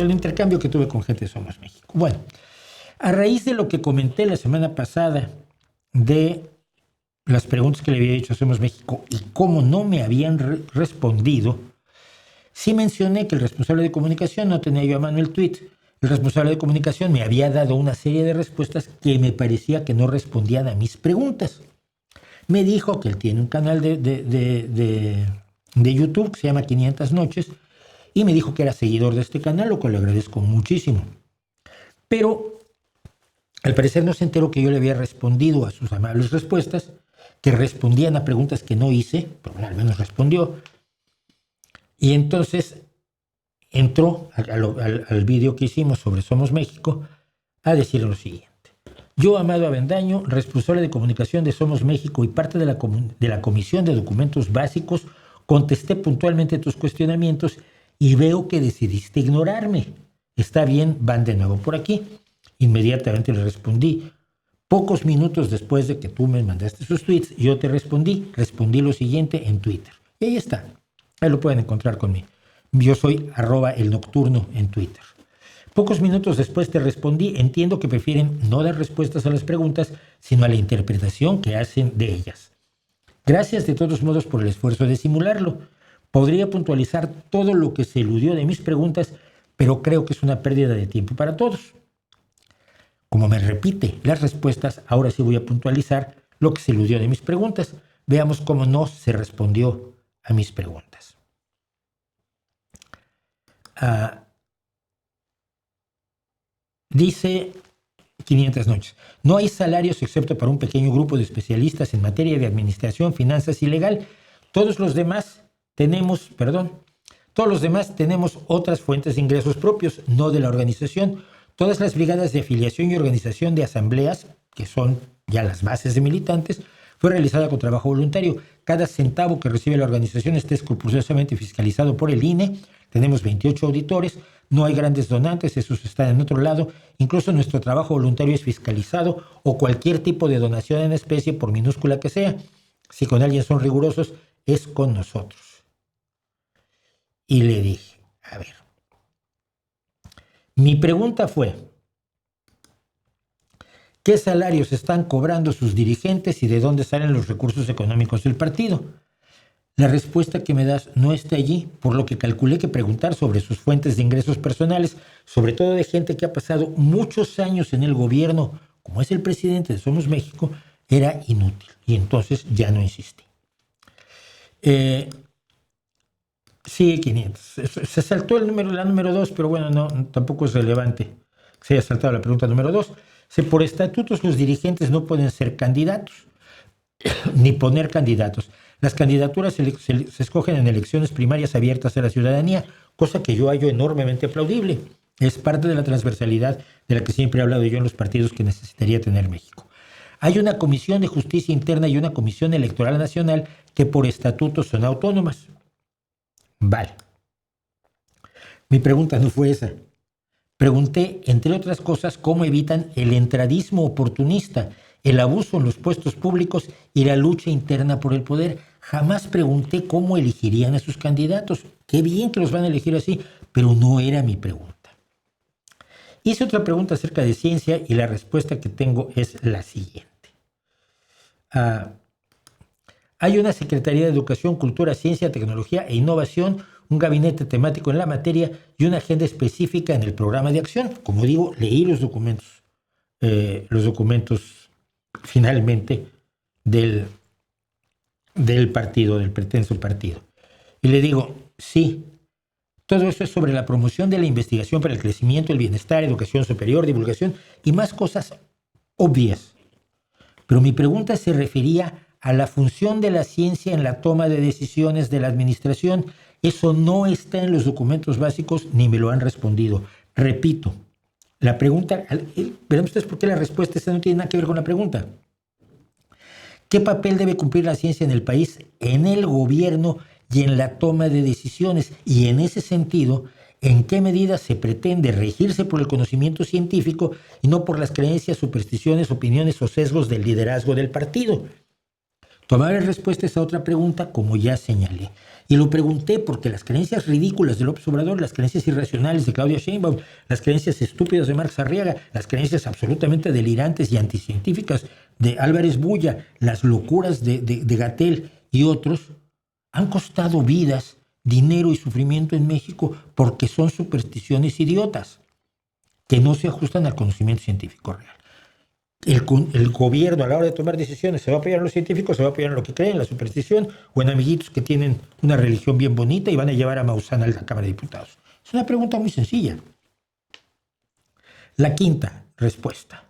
el intercambio que tuve con gente de Somos México. Bueno, a raíz de lo que comenté la semana pasada de las preguntas que le había hecho a Somos México y cómo no me habían respondido, sí mencioné que el responsable de comunicación, no tenía yo a mano el tweet, el responsable de comunicación me había dado una serie de respuestas que me parecía que no respondían a mis preguntas. Me dijo que él tiene un canal de YouTube que se llama 500 Noches y me dijo que era seguidor de este canal, lo cual le agradezco muchísimo. Pero al parecer no se enteró que yo le había respondido a sus amables respuestas, que respondían a preguntas que no hice, pero al menos respondió. Y entonces entró al vídeo que hicimos sobre Somos México a decir lo siguiente. Yo, Amado Avendaño, responsable de comunicación de Somos México y parte de la Comisión de Documentos Básicos, contesté puntualmente tus cuestionamientos y veo que decidiste ignorarme. Está bien, van de nuevo por aquí. Inmediatamente le respondí. Pocos minutos después de que tú me mandaste sus tweets, yo te respondí lo siguiente en Twitter. Y ahí está. Ahí lo pueden encontrar conmigo. Yo soy @elnocturno en Twitter. Pocos minutos después te respondí, entiendo que prefieren no dar respuestas a las preguntas, sino a la interpretación que hacen de ellas. Gracias de todos modos por el esfuerzo de simularlo. Podría puntualizar todo lo que se eludió de mis preguntas, pero creo que es una pérdida de tiempo para todos. Como me repite las respuestas, ahora sí voy a puntualizar lo que se eludió de mis preguntas. Veamos cómo no se respondió a mis preguntas. Dice 500 Noches. No hay salarios excepto para un pequeño grupo de especialistas en materia de administración, finanzas y legal. Todos los demás tenemos otras fuentes de ingresos propios, no de la organización. Todas las brigadas de afiliación y organización de asambleas, que son ya las bases de militantes, fue realizada con trabajo voluntario. Cada centavo que recibe la organización está escrupulosamente fiscalizado por el INE. Tenemos 28 auditores, no hay grandes donantes, esos están en otro lado. Incluso nuestro trabajo voluntario es fiscalizado o cualquier tipo de donación en especie, por minúscula que sea. Si con alguien son rigurosos, es con nosotros. Y le dije, a ver, mi pregunta fue, ¿qué salarios están cobrando sus dirigentes y de dónde salen los recursos económicos del partido? La respuesta que me das no está allí, por lo que calculé que preguntar sobre sus fuentes de ingresos personales, sobre todo de gente que ha pasado muchos años en el gobierno, como es el presidente de Somos México, era inútil. Y entonces ya no insistí. Sí, 500. Se saltó la número 2, pero bueno, no, tampoco es relevante que se haya saltado la pregunta número 2. Por estatutos los dirigentes no pueden ser candidatos, ni poner candidatos. Las candidaturas se escogen en elecciones primarias abiertas a la ciudadanía, cosa que yo hallo enormemente aplaudible. Es parte de la transversalidad de la que siempre he hablado yo en los partidos que necesitaría tener México. Hay una comisión de justicia interna y una comisión electoral nacional que por estatuto son autónomas. Vale. Mi pregunta no fue esa. Pregunté, entre otras cosas, cómo evitan el entradismo oportunista, el abuso en los puestos públicos y la lucha interna por el poder. Jamás pregunté cómo elegirían a sus candidatos. Qué bien que los van a elegir así, pero no era mi pregunta. Hice otra pregunta acerca de ciencia y la respuesta que tengo es la siguiente. Hay una Secretaría de Educación, Cultura, Ciencia, Tecnología e Innovación, un gabinete temático en la materia y una agenda específica en el programa de acción. Como digo, leí los documentos finalmente del partido, del pretenso partido. Y le digo, sí, todo eso es sobre la promoción de la investigación para el crecimiento, el bienestar, educación superior, divulgación y más cosas obvias. Pero mi pregunta se refería a la función de la ciencia en la toma de decisiones de la administración. Eso no está en los documentos básicos ni me lo han respondido. Repito, la pregunta, verán ustedes por qué la respuesta esta no tiene nada que ver con la pregunta. ¿Qué papel debe cumplir la ciencia en el país, en el gobierno y en la toma de decisiones? Y en ese sentido, ¿en qué medida se pretende regirse por el conocimiento científico y no por las creencias, supersticiones, opiniones o sesgos del liderazgo del partido? Tomar respuesta a esa otra pregunta, como ya señalé. Y lo pregunté porque las creencias ridículas de López Obrador, las creencias irracionales de Claudia Sheinbaum, las creencias estúpidas de Marx Arriaga, las creencias absolutamente delirantes y anticientíficas de Álvarez Bulla, las locuras de Gatell y otros, han costado vidas, dinero y sufrimiento en México porque son supersticiones idiotas que no se ajustan al conocimiento científico real. El gobierno, a la hora de tomar decisiones, se va a apoyar en los científicos, se va a apoyar en lo que creen, en la superstición, o en amiguitos que tienen una religión bien bonita y van a llevar a Maussan a la Cámara de Diputados. Es una pregunta muy sencilla. La quinta respuesta.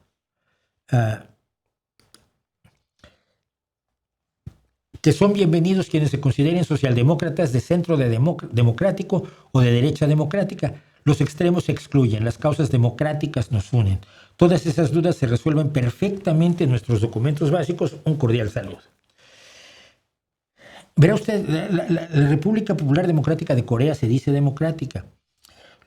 Que son bienvenidos quienes se consideren socialdemócratas de centro democrático o de derecha democrática. Los extremos se excluyen, las causas democráticas nos unen. Todas esas dudas se resuelven perfectamente en nuestros documentos básicos. Un cordial saludo. Verá usted, la República Popular Democrática de Corea se dice democrática.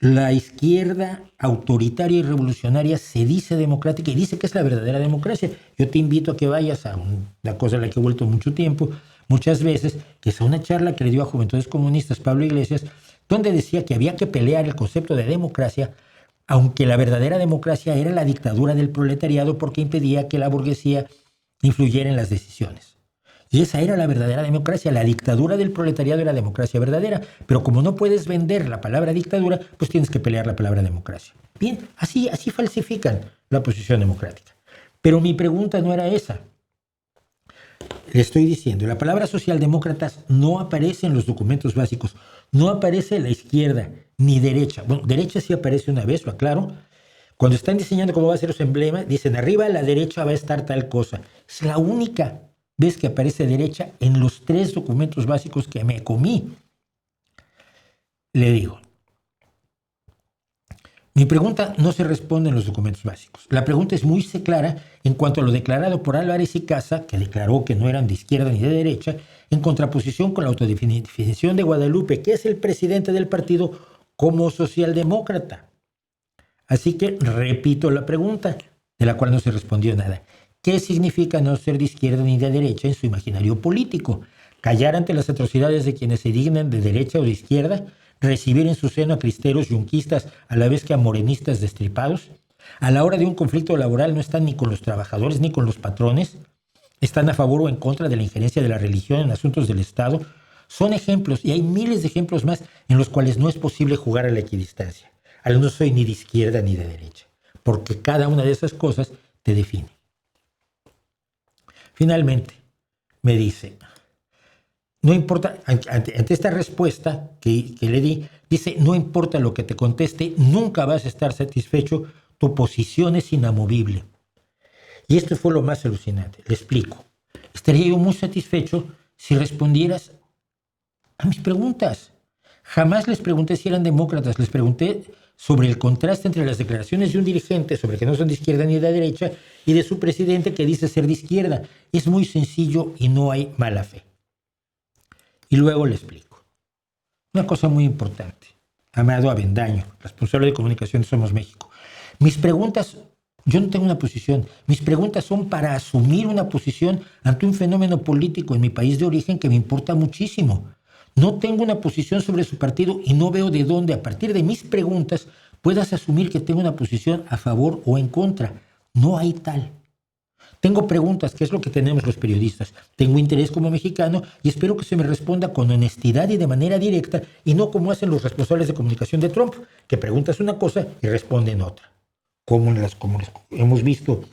La izquierda autoritaria y revolucionaria se dice democrática y dice que es la verdadera democracia. Yo te invito a que vayas a una cosa en la que he vuelto muchas veces, que es a una charla que le dio a Juventudes Comunistas Pablo Iglesias, donde decía que había que pelear el concepto de democracia, aunque la verdadera democracia era la dictadura del proletariado porque impedía que la burguesía influyera en las decisiones. Y esa era la verdadera democracia. La dictadura del proletariado era la democracia verdadera. Pero como no puedes vender la palabra dictadura, pues tienes que pelear la palabra democracia. Bien, así falsifican la posición democrática. Pero mi pregunta no era esa. Le estoy diciendo, la palabra socialdemócratas no aparece en los documentos básicos. No aparece la izquierda ni derecha. Bueno, derecha sí aparece una vez, lo aclaro. Cuando están diseñando cómo va a ser su emblema, dicen arriba a la derecha va a estar tal cosa. Es la única vez que aparece derecha en los 3 documentos básicos que me comí. Le digo, mi pregunta no se responde en los documentos básicos. La pregunta es muy clara en cuanto a lo declarado por Álvarez y Casa, que declaró que no eran de izquierda ni de derecha, en contraposición con la autodefinición de Guadalupe, que es el presidente del partido, como socialdemócrata. Así que repito la pregunta, de la cual no se respondió nada. ¿Qué significa no ser de izquierda ni de derecha en su imaginario político? ¿Callar ante las atrocidades de quienes se dignan de derecha o de izquierda? ¿Recibir en su seno a cristeros yunquistas a la vez que a morenistas destripados? A la hora de un conflicto laboral no están ni con los trabajadores ni con los patrones. ¿Están a favor o en contra de la injerencia de la religión en asuntos del Estado? Son ejemplos, y hay miles de ejemplos más en los cuales no es posible jugar a la equidistancia. No soy ni de izquierda ni de derecha, porque cada una de esas cosas te define. Finalmente, me dice, no importa, ante esta respuesta que le di, dice, no importa lo que te conteste, nunca vas a estar satisfecho, tu posición es inamovible. Y esto fue lo más alucinante, le explico. Estaría yo muy satisfecho si respondieras a mis preguntas. Jamás les pregunté si eran demócratas, les pregunté sobre el contraste entre las declaraciones de un dirigente sobre que no son de izquierda ni de derecha y de su presidente que dice ser de izquierda. Es muy sencillo y no hay mala fe. Y luego le explico. Una cosa muy importante. Amado Avendaño, responsable de comunicación de Somos México. Mis preguntas, yo no tengo una posición. Mis preguntas son para asumir una posición ante un fenómeno político en mi país de origen que me importa muchísimo. No tengo una posición sobre su partido y no veo de dónde, a partir de mis preguntas, puedas asumir que tengo una posición a favor o en contra. No hay tal. Tengo preguntas, que es lo que tenemos los periodistas. Tengo interés como mexicano y espero que se me responda con honestidad y de manera directa y no como hacen los responsables de comunicación de Trump, que preguntas una cosa y responden otra. Como hemos visto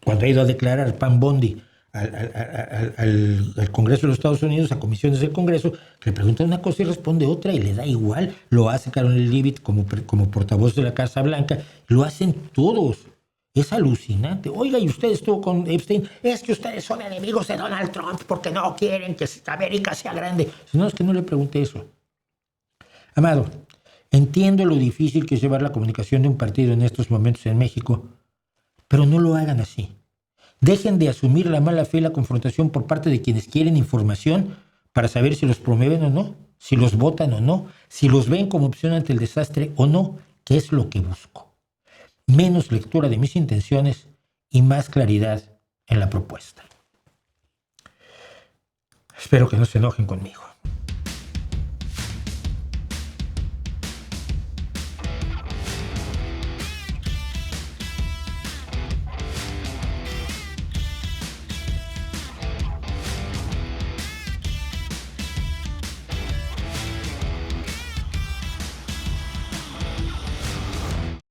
cuando ha ido a declarar Pam Bondi al Congreso de los Estados Unidos, a comisiones del Congreso, que le preguntan una cosa y responde otra y le da igual. Lo hace Caroline Leavitt como portavoz de la Casa Blanca. Lo hacen todos. Es alucinante. Oiga, y usted estuvo con Epstein. Es que ustedes son enemigos de Donald Trump porque no quieren que América sea grande. No, es que no le pregunté eso. Amado, entiendo lo difícil que es llevar la comunicación de un partido en estos momentos en México, pero no lo hagan así. Dejen de asumir la mala fe y la confrontación por parte de quienes quieren información para saber si los promueven o no, si los votan o no, si los ven como opción ante el desastre o no, que es lo que busco. Menos lectura de mis intenciones y más claridad en la propuesta. Espero que no se enojen conmigo.